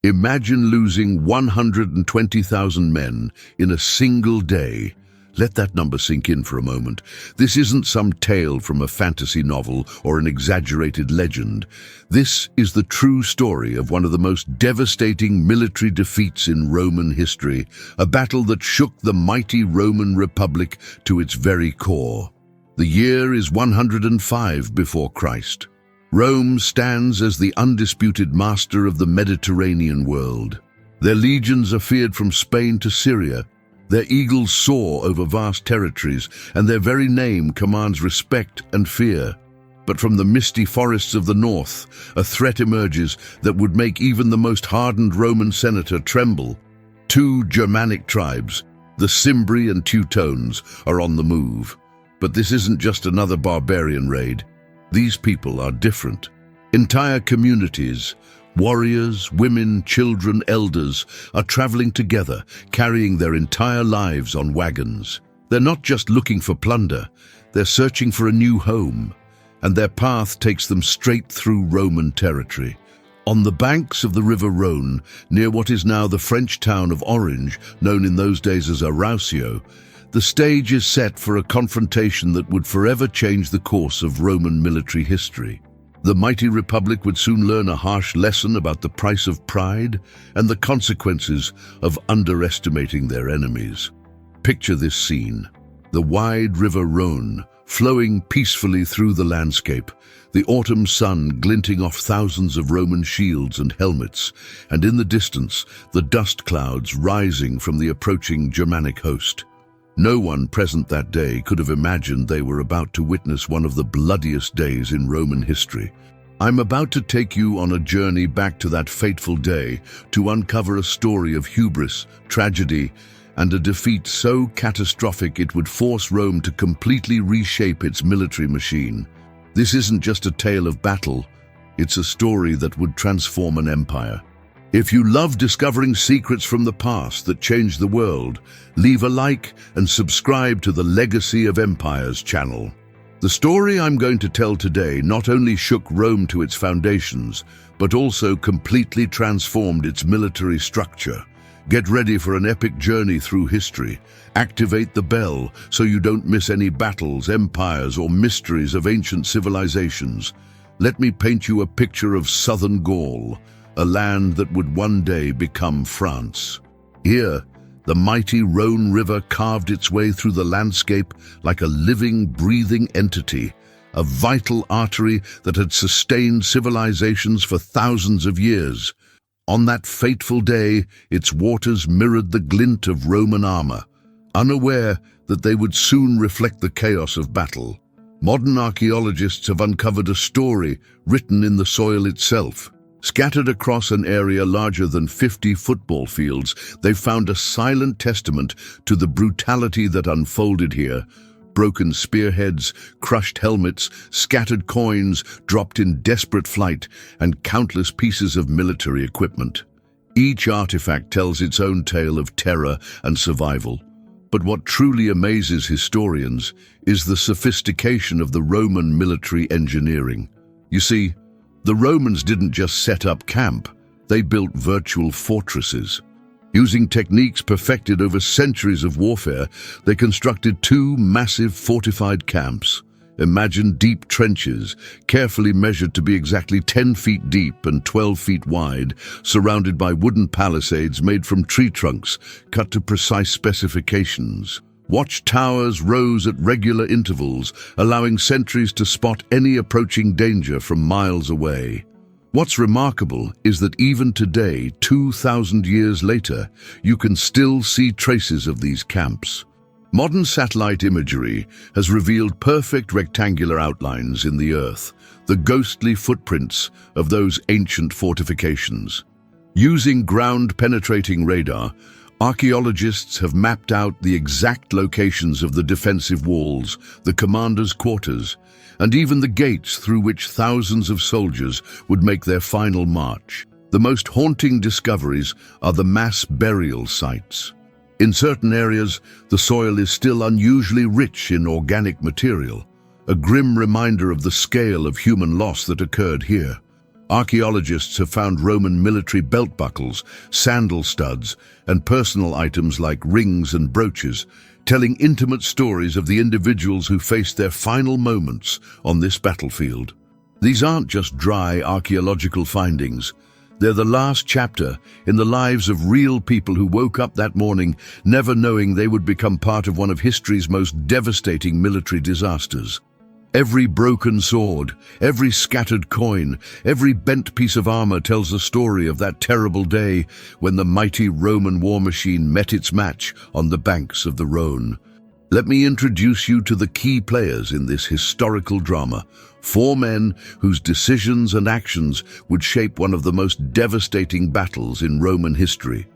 Imagine losing 120,000 men in a single day. Let that number sink in for a moment. This isn't some tale from a fantasy novel or an exaggerated legend. This is the true story of one of the most devastating military defeats in Roman history, a battle that shook the mighty Roman Republic to its very core. The year is 105 before Christ. Rome stands as the undisputed master of the Mediterranean world. Their legions are feared from Spain to Syria. Their eagles soar over vast territories, and their very name commands respect and fear. But from the misty forests of the north, a threat emerges that would make even the most hardened Roman senator tremble. Two Germanic tribes, the Cimbri and Teutones, are on the move. But this isn't just another barbarian raid. These people are different. Entire communities, warriors, women, children, elders, are traveling together, carrying their entire lives on wagons. They're not just looking for plunder, they're searching for a new home, and their path takes them straight through Roman territory. On the banks of the River Rhône, near what is now the French town of Orange, known in those days as Arausio, the stage is set for a confrontation that would forever change the course of Roman military history. The mighty Republic would soon learn a harsh lesson about the price of pride and the consequences of underestimating their enemies. Picture this scene: the wide River Rhône flowing peacefully through the landscape, the autumn sun glinting off thousands of Roman shields and helmets, and in the distance, the dust clouds rising from the approaching Germanic host. No one present that day could have imagined they were about to witness one of the bloodiest days in Roman history. I'm about to take you on a journey back to that fateful day to uncover a story of hubris, tragedy, and a defeat so catastrophic it would force Rome to completely reshape its military machine. This isn't just a tale of battle, it's a story that would transform an empire. If you love discovering secrets from the past that changed the world, leave a like and subscribe to the Legacy of Empires channel. The story I'm going to tell today not only shook Rome to its foundations, but also completely transformed its military structure. Get ready for an epic journey through history. Activate the bell so you don't miss any battles, empires, or mysteries of ancient civilizations. Let me paint you a picture of southern Gaul, a land that would one day become France. Here, the mighty Rhône River carved its way through the landscape like a living, breathing entity, a vital artery that had sustained civilizations for thousands of years. On that fateful day, its waters mirrored the glint of Roman armor, unaware that they would soon reflect the chaos of battle. Modern archaeologists have uncovered a story written in the soil itself. Scattered across an area larger than 50 football fields, they found a silent testament to the brutality that unfolded here. Broken spearheads, crushed helmets, scattered coins dropped in desperate flight, and countless pieces of military equipment. Each artifact tells its own tale of terror and survival. But what truly amazes historians is the sophistication of the Roman military engineering. You see, the Romans didn't just set up camp, they built virtual fortresses. Using techniques perfected over centuries of warfare, they constructed two massive fortified camps. Imagine deep trenches, carefully measured to be exactly 10 feet deep and 12 feet wide, surrounded by wooden palisades made from tree trunks, cut to precise specifications. Watchtowers rose at regular intervals, allowing sentries to spot any approaching danger from miles away. What's remarkable is that even today, 2,000 years later, you can still see traces of these camps. Modern satellite imagery has revealed perfect rectangular outlines in the earth, the ghostly footprints of those ancient fortifications. Using ground-penetrating radar, archaeologists have mapped out the exact locations of the defensive walls, the commanders' quarters, and even the gates through which thousands of soldiers would make their final march. The most haunting discoveries are the mass burial sites. In certain areas, the soil is still unusually rich in organic material, a grim reminder of the scale of human loss that occurred here. Archaeologists have found Roman military belt buckles, sandal studs, and personal items like rings and brooches, telling intimate stories of the individuals who faced their final moments on this battlefield. These aren't just dry archaeological findings. They're the last chapter in the lives of real people who woke up that morning never knowing they would become part of one of history's most devastating military disasters. Every broken sword, every scattered coin, every bent piece of armor tells the story of that terrible day when the mighty Roman war machine met its match on the banks of the Rhône. Let me introduce you to the key players in this historical drama, 4 men whose decisions and actions would shape one of the most devastating battles in Roman history.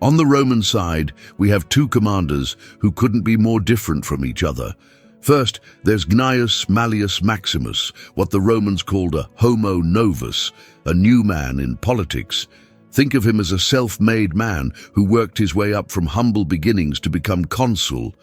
On the Roman side, we have 2 commanders who couldn't be more different from each other. First, there's Gnaeus Mallius Maximus, what the Romans called a homo novus, a new man in politics. Think of him as a self-made man who worked his way up from humble beginnings to become consul.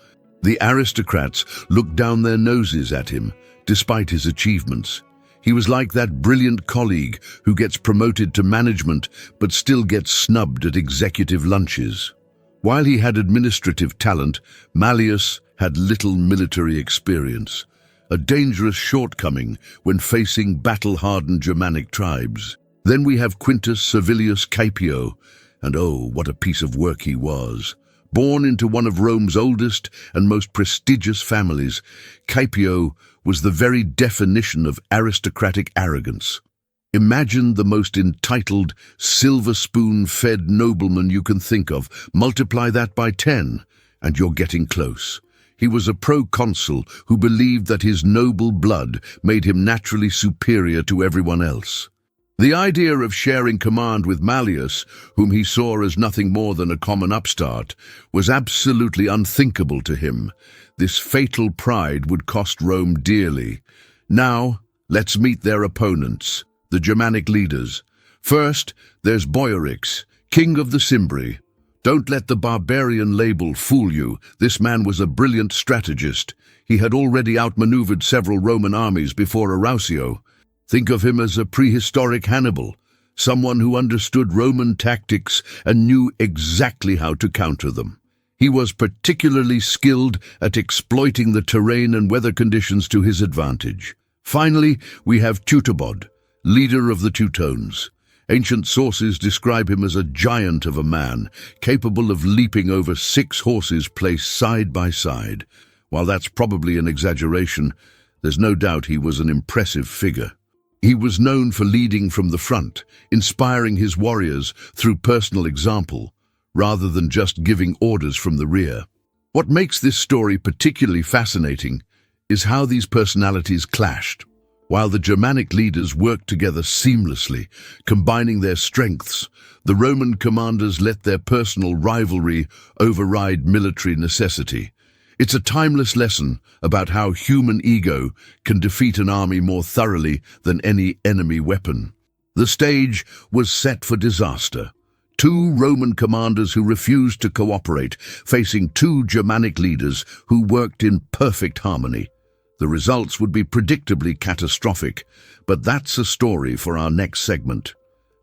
The aristocrats looked down their noses at him, despite his achievements. He was like that brilliant colleague who gets promoted to management but still gets snubbed at executive lunches. While he had administrative talent, Mallius had little military experience, a dangerous shortcoming when facing battle-hardened Germanic tribes. Then we have Quintus Servilius Caepio, and oh, what a piece of work he was. Born into one of Rome's oldest and most prestigious families, Caepio was the very definition of aristocratic arrogance. Imagine the most entitled, silver spoon-fed nobleman you can think of. Multiply that by 10, and you're getting close. He was a proconsul who believed that his noble blood made him naturally superior to everyone else. The idea of sharing command with Mallius, whom he saw as nothing more than a common upstart, was absolutely unthinkable to him. This fatal pride would cost Rome dearly. Now, let's meet their opponents, the Germanic leaders. First, there's Boiorix, king of the Cimbri. Don't let the barbarian label fool you. This man was a brilliant strategist. He had already outmaneuvered several Roman armies before Arausio. Think of him as a prehistoric Hannibal, someone who understood Roman tactics and knew exactly how to counter them. He was particularly skilled at exploiting the terrain and weather conditions to his advantage. Finally, we have Teutobod, leader of the Teutones. Ancient sources describe him as a giant of a man, capable of leaping over 6 horses placed side by side. While that's probably an exaggeration, there's no doubt he was an impressive figure. He was known for leading from the front, inspiring his warriors through personal example, rather than just giving orders from the rear. What makes this story particularly fascinating is how these personalities clashed. While the Germanic leaders worked together seamlessly, combining their strengths, the Roman commanders let their personal rivalry override military necessity. It's a timeless lesson about how human ego can defeat an army more thoroughly than any enemy weapon. The stage was set for disaster. 2 Roman commanders who refused to cooperate, facing 2 Germanic leaders who worked in perfect harmony. The results would be predictably catastrophic, but that's a story for our next segment.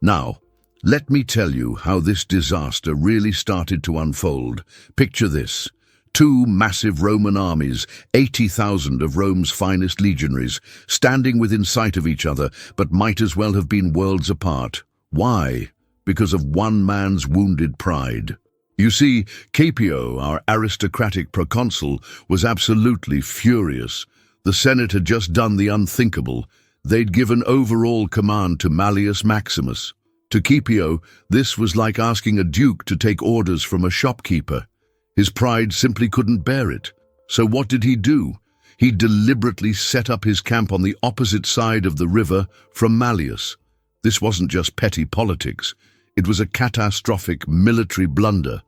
Now, let me tell you how this disaster really started to unfold. Picture this. 2 massive Roman armies, 80,000 of Rome's finest legionaries, standing within sight of each other, but might as well have been worlds apart. Why? Because of one man's wounded pride. You see, Caepio, our aristocratic proconsul, was absolutely furious. The Senate had just done the unthinkable. They'd given overall command to Mallius Maximus. To Caepio, this was like asking a duke to take orders from a shopkeeper. His pride simply couldn't bear it. So what did he do? He deliberately set up his camp on the opposite side of the river from Mallius. This wasn't just petty politics. It was a catastrophic military blunder.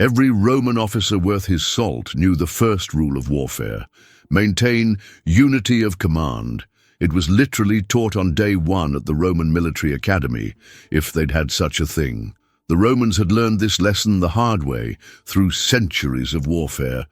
Every Roman officer worth his salt knew the first rule of warfare: maintain unity of command. It was literally taught on day 1 at the Roman military academy, if they'd had such a thing. The Romans had learned this lesson the hard way through centuries of warfare,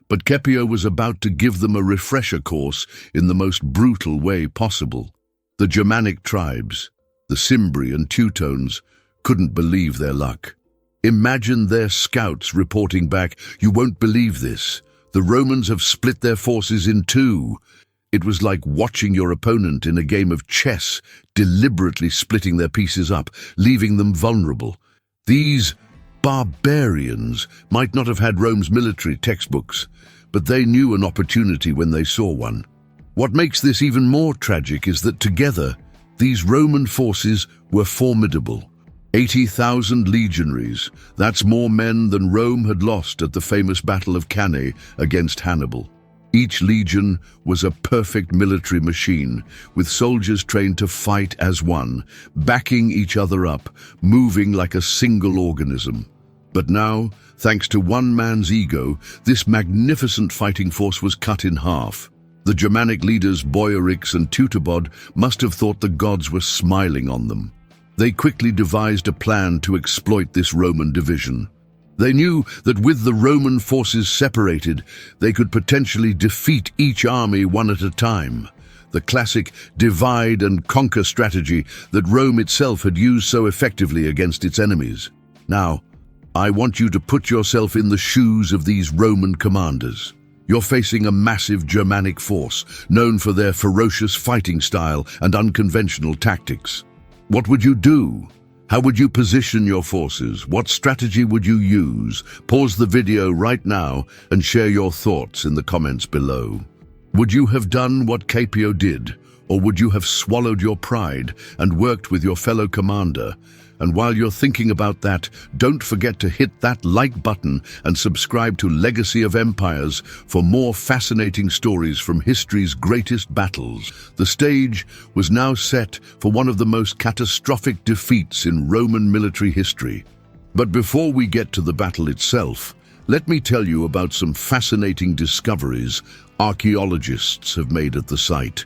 but Caepio was about to give them a refresher course in the most brutal way possible. The Germanic tribes, The Cimbri and Teutones couldn't believe their luck. Imagine their scouts reporting back, "You won't believe this. The Romans have split their forces in two." It was like watching your opponent in a game of chess, deliberately splitting their pieces up, leaving them vulnerable. These barbarians might not have had Rome's military textbooks, but they knew an opportunity when they saw one. What makes this even more tragic is that together, these Roman forces were formidable. 80,000 legionaries, that's more men than Rome had lost at the famous Battle of Cannae against Hannibal. Each legion was a perfect military machine, with soldiers trained to fight as one, backing each other up, moving like a single organism. But now, thanks to one man's ego, this magnificent fighting force was cut in half. The Germanic leaders Boiorix and Teutobod must have thought the gods were smiling on them. They quickly devised a plan to exploit this Roman division. They knew that with the Roman forces separated, they could potentially defeat each army one at a time. The classic divide and conquer strategy that Rome itself had used so effectively against its enemies. Now, I want you to put yourself in the shoes of these Roman commanders. You're facing a massive Germanic force, known for their ferocious fighting style and unconventional tactics. What would you do? How would you position your forces? What strategy would you use? Pause the video right now and share your thoughts in the comments below. Would you have done what Caepio did? Or would you have swallowed your pride and worked with your fellow commander? And while you're thinking about that, don't forget to hit that like button and subscribe to Legacy of Empires for more fascinating stories from history's greatest battles. The stage was now set for one of the most catastrophic defeats in Roman military history. But before we get to the battle itself, let me tell you about some fascinating discoveries archaeologists have made at the site.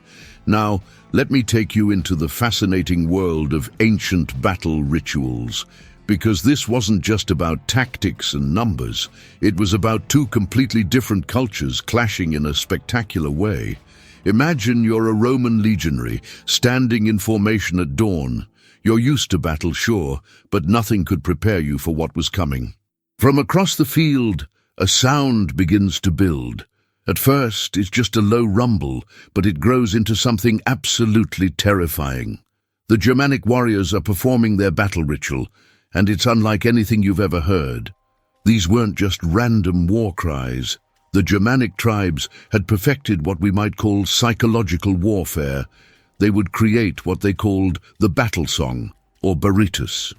Now, let me take you into the fascinating world of ancient battle rituals, because this wasn't just about tactics and numbers. It was about two completely different cultures clashing in a spectacular way. Imagine you're a Roman legionary standing in formation at dawn. You're used to battle, sure, but nothing could prepare you for what was coming. From across the field, a sound begins to build. At first, it's just a low rumble, but it grows into something absolutely terrifying. The Germanic warriors are performing their battle ritual, and it's unlike anything you've ever heard. These weren't just random war cries. The Germanic tribes had perfected what we might call psychological warfare. They would create what they called the battle song, or baritus.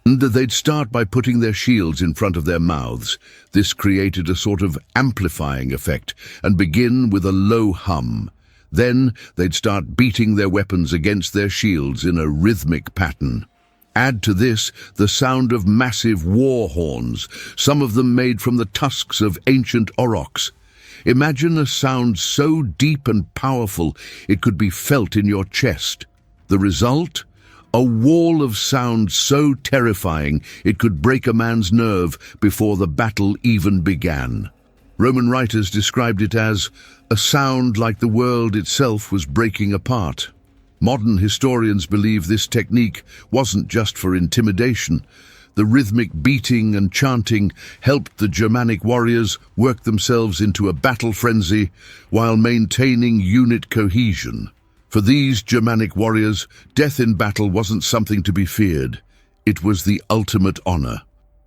And they'd start by putting their shields in front of their mouths. This created a sort of amplifying effect, and begin with a low hum. Then they'd start beating their weapons against their shields in a rhythmic pattern. Add to this the sound of massive war horns, some of them made from the tusks of ancient aurochs. Imagine a sound so deep and powerful it could be felt in your chest. The result? A wall of sound so terrifying it could break a man's nerve before the battle even began. Roman writers described it as a sound like the world itself was breaking apart. Modern historians believe this technique wasn't just for intimidation. The rhythmic beating and chanting helped the Germanic warriors work themselves into a battle frenzy while maintaining unit cohesion. For these Germanic warriors, death in battle wasn't something to be feared. It was the ultimate honor.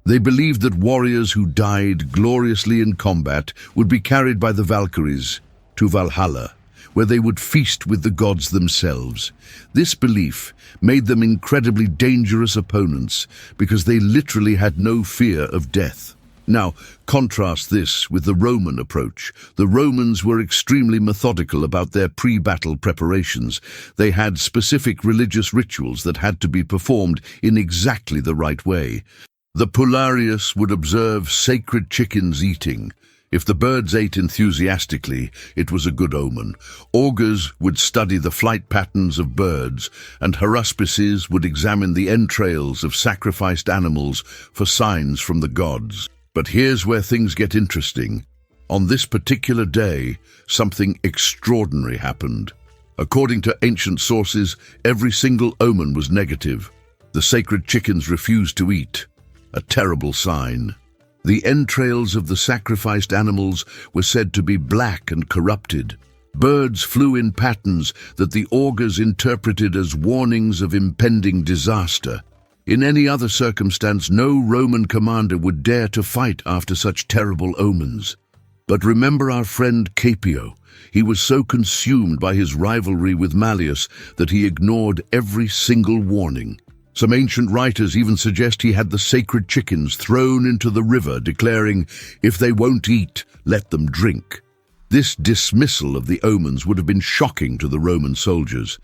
They believed that warriors who died gloriously in combat would be carried by the Valkyries to Valhalla, where they would feast with the gods themselves. This belief made them incredibly dangerous opponents because they literally had no fear of death. Now, contrast this with the Roman approach. The Romans were extremely methodical about their pre-battle preparations. They had specific religious rituals that had to be performed in exactly the right way. The Pularius would observe sacred chickens eating. If the birds ate enthusiastically, it was a good omen. Augurs would study the flight patterns of birds, and haruspices would examine the entrails of sacrificed animals for signs from the gods. But here's where things get interesting. On this particular day, something extraordinary happened. According to ancient sources, every single omen was negative. The sacred chickens refused to eat, a terrible sign. The entrails of the sacrificed animals were said to be black and corrupted. Birds flew in patterns that the augurs interpreted as warnings of impending disaster. In any other circumstance, no Roman commander would dare to fight after such terrible omens. But remember our friend Caepio. He was so consumed by his rivalry with Mallius that he ignored every single warning. Some ancient writers even suggest he had the sacred chickens thrown into the river, declaring, "If they won't eat, let them drink." This dismissal of the omens would have been shocking to the Roman soldiers.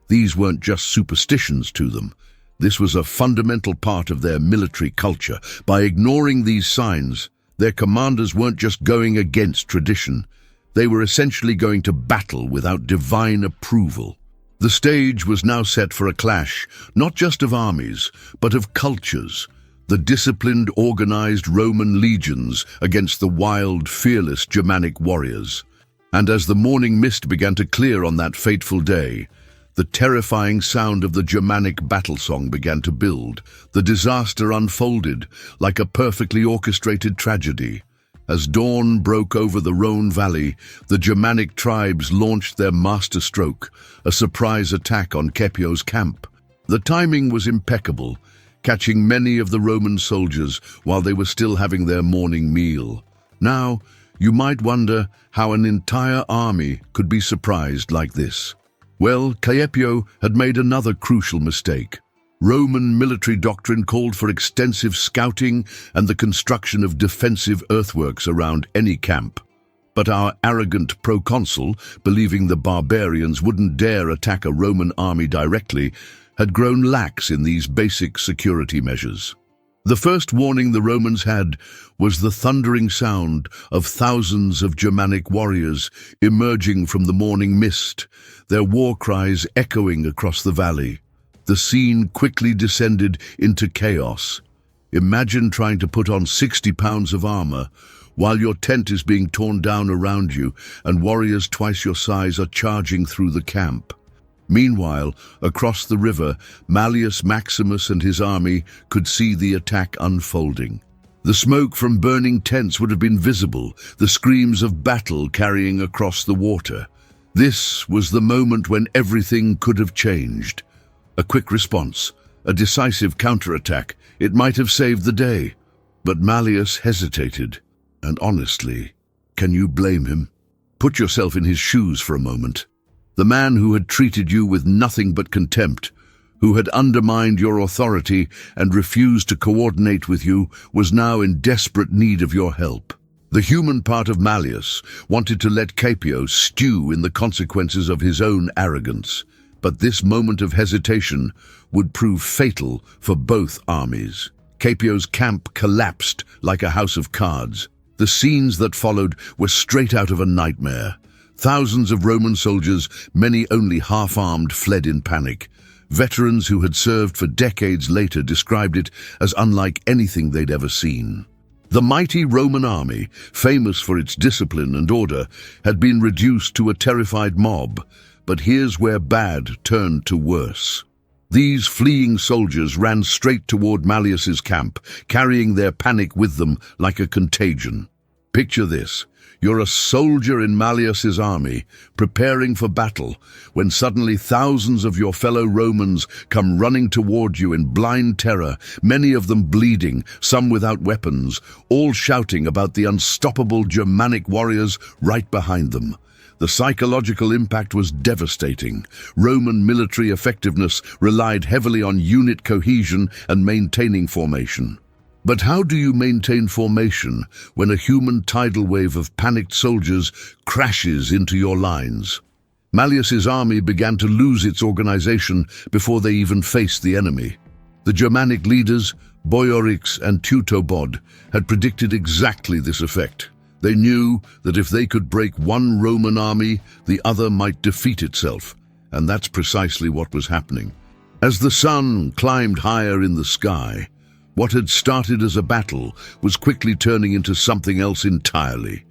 These weren't just superstitions to them. This was a fundamental part of their military culture. By ignoring these signs, their commanders weren't just going against tradition. They were essentially going to battle without divine approval. The stage was now set for a clash, not just of armies, but of cultures. The disciplined, organized Roman legions against the wild, fearless Germanic warriors. And as the morning mist began to clear on that fateful day, the terrifying sound of the Germanic battle song began to build. The disaster unfolded like a perfectly orchestrated tragedy. As dawn broke over the Rhône Valley, the Germanic tribes launched their masterstroke, a surprise attack on Caepio's camp. The timing was impeccable, catching many of the Roman soldiers while they were still having their morning meal. Now, you might wonder how an entire army could be surprised like this. Well, Caepio had made another crucial mistake. Roman military doctrine called for extensive scouting and the construction of defensive earthworks around any camp. But our arrogant proconsul, believing the barbarians wouldn't dare attack a Roman army directly, had grown lax in these basic security measures. The first warning the Romans had was the thundering sound of thousands of Germanic warriors emerging from the morning mist, their war cries echoing across the valley. The scene quickly descended into chaos. Imagine trying to put on 60 pounds of armor while your tent is being torn down around you and warriors twice your size are charging through the camp. Meanwhile, across the river, Mallius Maximus and his army could see the attack unfolding. The smoke from burning tents would have been visible, the screams of battle carrying across the water. This was the moment when everything could have changed. A quick response, a decisive counterattack, it might have saved the day. But Mallius hesitated. And honestly, can you blame him? Put yourself in his shoes for a moment. The man who had treated you with nothing but contempt, who had undermined your authority and refused to coordinate with you, was now in desperate need of your help. The human part of Mallius wanted to let Caepio stew in the consequences of his own arrogance. But this moment of hesitation would prove fatal for both armies. Caepio's camp collapsed like a house of cards. The scenes that followed were straight out of a nightmare. Thousands of Roman soldiers, many only half-armed, fled in panic. Veterans who had served for decades later described it as unlike anything they'd ever seen. The mighty Roman army, famous for its discipline and order, had been reduced to a terrified mob. But here's where bad turned to worse. These fleeing soldiers ran straight toward Mallius's camp, carrying their panic with them like a contagion. Picture this. You're a soldier in Mallius's army, preparing for battle, when suddenly thousands of your fellow Romans come running toward you in blind terror, many of them bleeding, some without weapons, all shouting about the unstoppable Germanic warriors right behind them. The psychological impact was devastating. Roman military effectiveness relied heavily on unit cohesion and maintaining formation. But how do you maintain formation when a human tidal wave of panicked soldiers crashes into your lines? Mallius's army began to lose its organization before they even faced the enemy. The Germanic leaders, Boiorix and Teutobod, had predicted exactly this effect. They knew that if they could break one Roman army, the other might defeat itself, and that's precisely what was happening. As the sun climbed higher in the sky, what had started as a battle was quickly turning into something else entirely.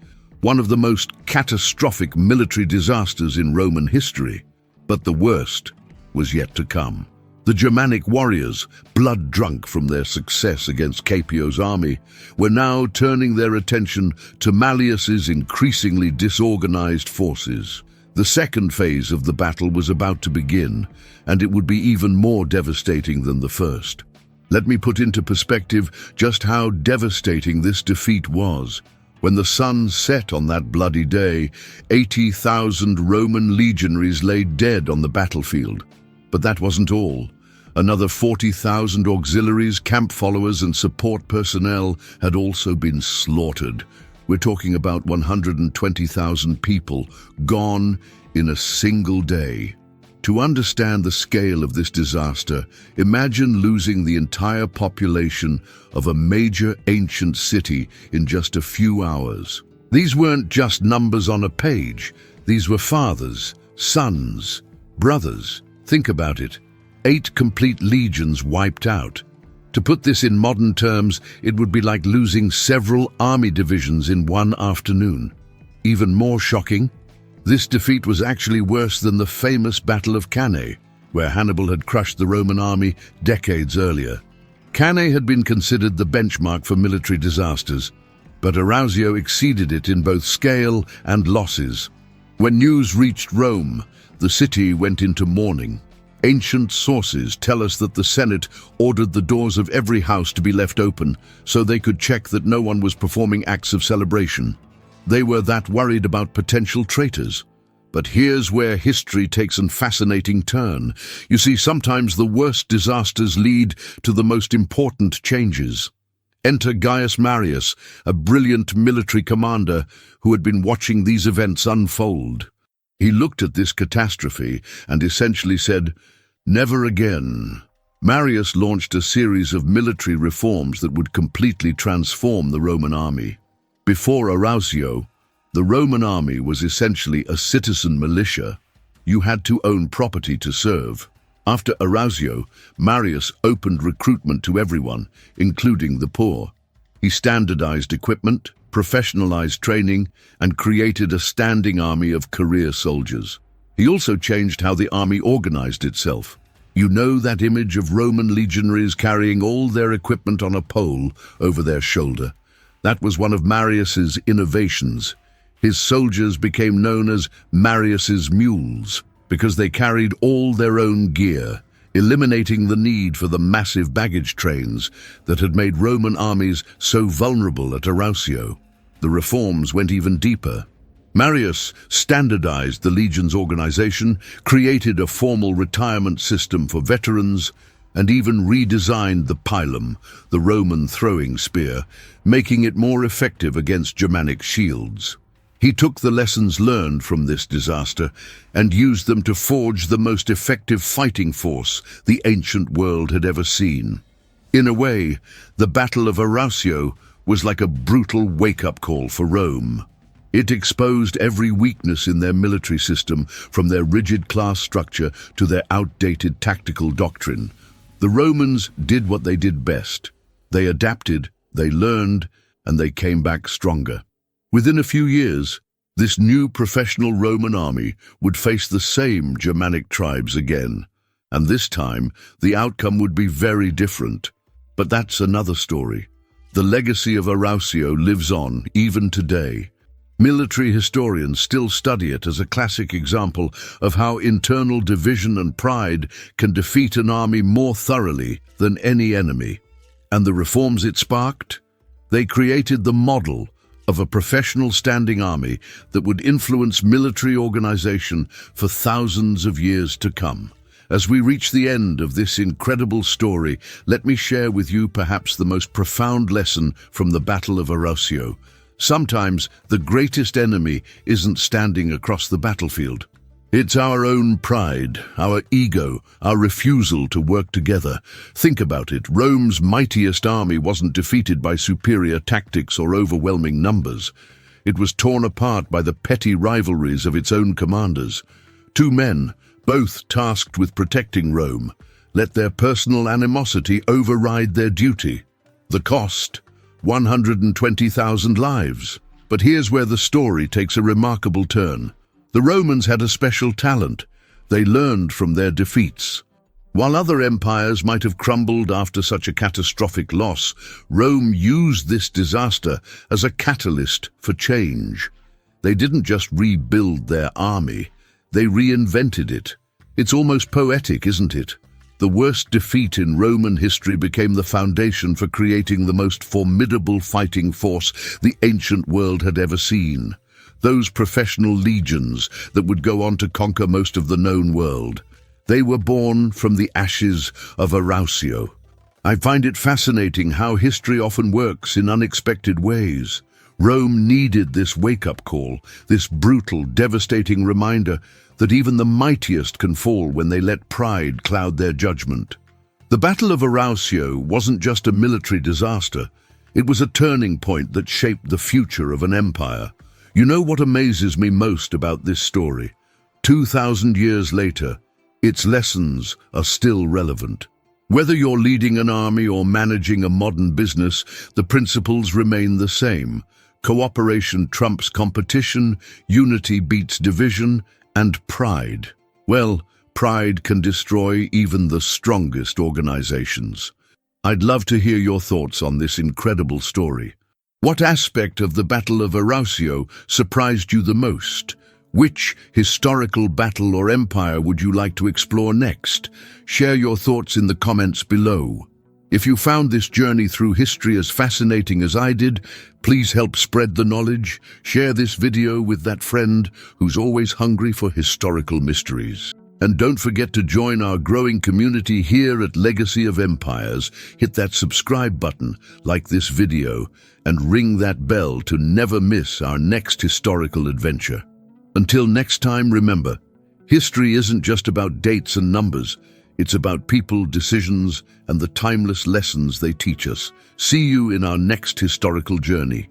One of the most catastrophic military disasters in Roman history. But the worst was yet to come. The Germanic warriors, blood-drunk from their success against Caepio's army, were now turning their attention to Mallius's increasingly disorganized forces. The second phase of the battle was about to begin, and it would be even more devastating than the first. Let me put into perspective just how devastating this defeat was. When the sun set on that bloody day, 80,000 Roman legionaries lay dead on the battlefield. But that wasn't all. Another 40,000 auxiliaries, camp followers, and support personnel had also been slaughtered. We're talking about 120,000 people gone in a single day. To understand the scale of this disaster, imagine losing the entire population of a major ancient city in just a few hours. These weren't just numbers on a page. These were fathers, sons, brothers. Think about it. 8 complete legions wiped out. To put this in modern terms, it would be like losing several army divisions in one afternoon. Even more shocking, this defeat was actually worse than the famous Battle of Cannae, where Hannibal had crushed the Roman army decades earlier. Cannae had been considered the benchmark for military disasters, but Arausio exceeded it in both scale and losses. When news reached Rome, the city went into mourning. Ancient sources tell us that the Senate ordered the doors of every house to be left open so they could check that no one was performing acts of celebration. They were that worried about potential traitors. But here's where history takes a fascinating turn. You see, sometimes the worst disasters lead to the most important changes. Enter Gaius Marius, a brilliant military commander who had been watching these events unfold. He looked at this catastrophe and essentially said, "Never again." Marius launched a series of military reforms that would completely transform the Roman army. Before Arausio, the Roman army was essentially a citizen militia. You had to own property to serve. After Arausio, Marius opened recruitment to everyone, including the poor. He standardized equipment, professionalized training, and created a standing army of career soldiers. He also changed how the army organized itself. You know that image of Roman legionaries carrying all their equipment on a pole over their shoulder? That was one of Marius's innovations. His soldiers became known as Marius's mules because they carried all their own gear, eliminating the need for the massive baggage trains that had made Roman armies so vulnerable at Arausio. The reforms went even deeper. Marius standardized the legion's organization, created a formal retirement system for veterans, and even redesigned the pilum, the Roman throwing spear, making it more effective against Germanic shields. He took the lessons learned from this disaster and used them to forge the most effective fighting force the ancient world had ever seen. In a way, the Battle of Arausio was like a brutal wake-up call for Rome. It exposed every weakness in their military system, from their rigid class structure to their outdated tactical doctrine. The Romans did what they did best. They adapted, they learned, and they came back stronger. Within a few years, this new professional Roman army would face the same Germanic tribes again, and this time the outcome would be very different. But that's another story. The legacy of Arausio lives on even today. Military historians still study it as a classic example of how internal division and pride can defeat an army more thoroughly than any enemy. And the reforms it sparked? They created the model of a professional standing army that would influence military organization for thousands of years to come. As we reach the end of this incredible story, let me share with you perhaps the most profound lesson from the Battle of Arausio. Sometimes the greatest enemy isn't standing across the battlefield. It's our own pride, our ego, our refusal to work together. Think about it. Rome's mightiest army wasn't defeated by superior tactics or overwhelming numbers. It was torn apart by the petty rivalries of its own commanders. Two men, both tasked with protecting Rome, let their personal animosity override their duty. The cost? 120,000 lives. But here's where the story takes a remarkable turn. The Romans had a special talent. They learned from their defeats. While other empires might have crumbled after such a catastrophic loss, Rome used this disaster as a catalyst for change. They didn't just rebuild their army, they reinvented it. It's almost poetic, isn't it? The worst defeat in Roman history became the foundation for creating the most formidable fighting force the ancient world had ever seen. Those professional legions that would go on to conquer most of the known world. They were born from the ashes of Arausio. I find it fascinating how history often works in unexpected ways. Rome needed this wake-up call, this brutal, devastating reminder that even the mightiest can fall when they let pride cloud their judgment. The Battle of Arausio wasn't just a military disaster. It was a turning point that shaped the future of an empire. You know what amazes me most about this story? 2,000 years later, its lessons are still relevant. Whether you're leading an army or managing a modern business, the principles remain the same. Cooperation trumps competition, unity beats division, and pride. Well, pride can destroy even the strongest organizations. I'd love to hear your thoughts on this incredible story. What aspect of the Battle of Arausio surprised you the most? Which historical battle or empire would you like to explore next? Share your thoughts in the comments below. If you found this journey through history as fascinating as I did, please help spread the knowledge. Share this video with that friend who's always hungry for historical mysteries. And don't forget to join our growing community here at Legacy of Empires. Hit that subscribe button, like this video, and ring that bell to never miss our next historical adventure. Until next time, remember, history isn't just about dates and numbers. It's about people, decisions, and the timeless lessons they teach us. See you in our next historical journey.